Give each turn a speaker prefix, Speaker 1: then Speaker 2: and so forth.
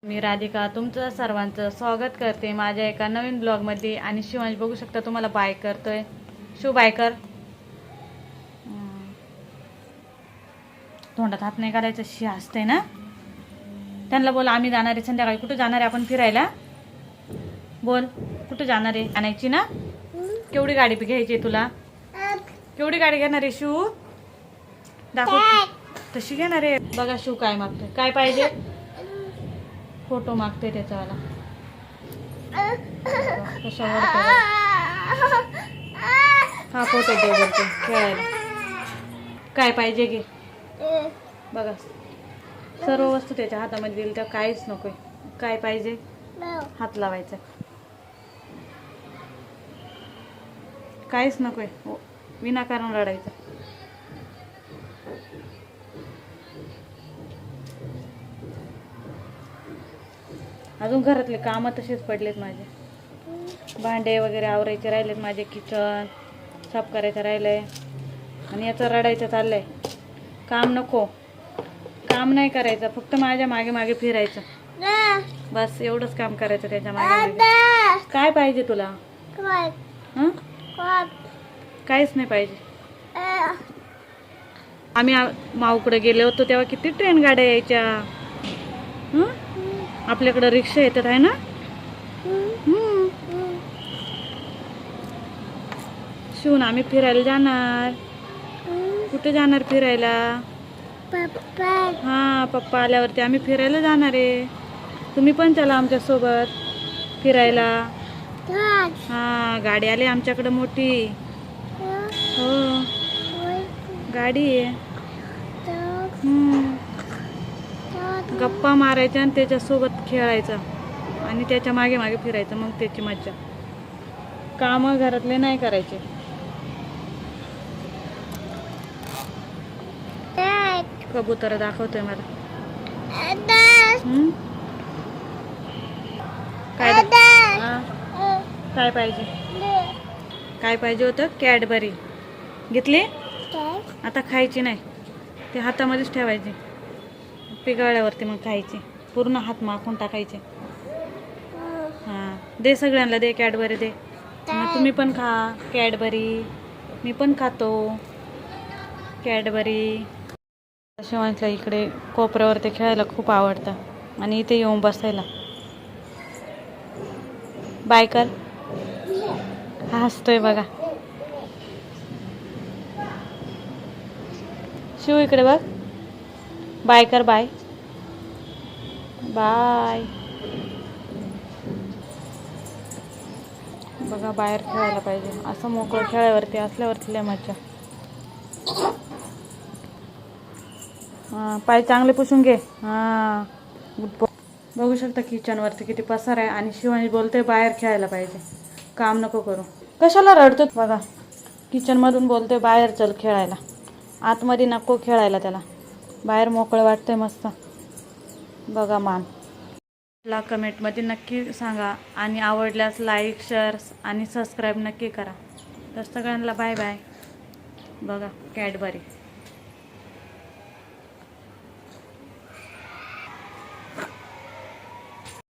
Speaker 1: मी राधिका तुमचं सर्वांचं स्वागत करते माझ्या एका नवीन ब्लॉगमध्ये. आणि शिवांश बघू शकता तुम्हाला बाय करतोय. शिव बाय कर. तोंडात हात नाही काढायचं, शी असते ना. त्यांना बोल आम्ही जाणार आहे संध्याकाळी. कुठं जाणार आहे आपण फिरायला? बोल कुठं जाणार आहे? आणायची ना. केवढी गाडी घ्यायची तुला? केवढी गाडी घेणार आहे शिव? दाखव. तशी घेणार आहे. बघा शिव काय मागतोय. काय पाहिजे? फोटो मागते त्याचावाला. कशावर हा फोटो दे बोलते खेळायला. काय पाहिजे घे. बघा सर्व वस्तू त्याच्या हातामध्ये दिली तर काहीच नकोय. काय पाहिजे? हात लावायचा. काहीच नकोय. विनाकारण रडायचं. अजून घरातले कामं तसेच पडलेत माझे. भांडे वगैरे आवरायचे राहिलेत माझे. किचन साफ करायचं राहिलंय. आणि याचं रडायचं चाललंय. काम नको, काम नाही करायचं, फक्त माझ्या मागे मागे फिरायचं. बस एवढंच काम करायचं त्याच्या मागे. काय पाहिजे तुला? हं? काहीच नाही पाहिजे. आम्ही माऊकडे गेलो होतो तेव्हा किती ट्रेन गाड्या यायच्या. आपल्याकडं रिक्षा येतात आहे ना. शिवून आम्ही फिरायला जाणार. कुठे जाणार फिरायला? हा पप्पा आल्यावरती आम्ही फिरायला जाणार आहे. तुम्ही पण चला आमच्या सोबत फिरायला. हा गाडी आली आमच्याकडे मोठी. हो गाडी आहे. गप्पा मारायच्या आणि त्याच्यासोबत खेळायचं आणि त्याच्या मागे मागे फिरायचं. मग त्याची मज्जा. कामं घरातले नाही करायचे. कबूतर दाखवतोय मला. काय पाहिजे? काय पाहिजे होतं? कॅडबरी घेतली. आता खायची नाही, ते हातामध्येच ठेवायची. पिघळल्यावरती मग खायची. पूर्ण हात माखून टाकायचे. हां दे सगळ्यांना दे. कॅडबरी दे. मग तुम्ही पण खा कॅडबरी. मी पण खातो कॅडबरी. शिवांशला इकडे कोपऱ्यावरती खेळायला खूप आवडतं आणि इथे येऊन बसायला. बाय कर. हसतोय बघा. शिव इकडे बघ. बाय कर. Bye bye. बघा बाहेर खेळायला पाहिजे. असं मोकळं खेळावरती असल्यावरती लय मज्जा. हां पाय चांगले पुसून घे. हां बघू शकता किचनवरती किती पसार आहे. आणि शिवानी बोलते बाहेर खेळायला पाहिजे, काम नको करू. कशाला रडतो? बघा किचनमधून बोलते बाहेर चल खेळायला. आतमध्ये नको खेळायला त्याला. बाहेर मोकळं वाटतंय मस्त. बघा मान. ला कमेंटमध्ये नक्की सांगा आणि आवडल्यास लाईक शेअर आणि सबस्क्राईब नक्की करा. तर सगळ्यांना बाय बाय. बघा कॅडबरी.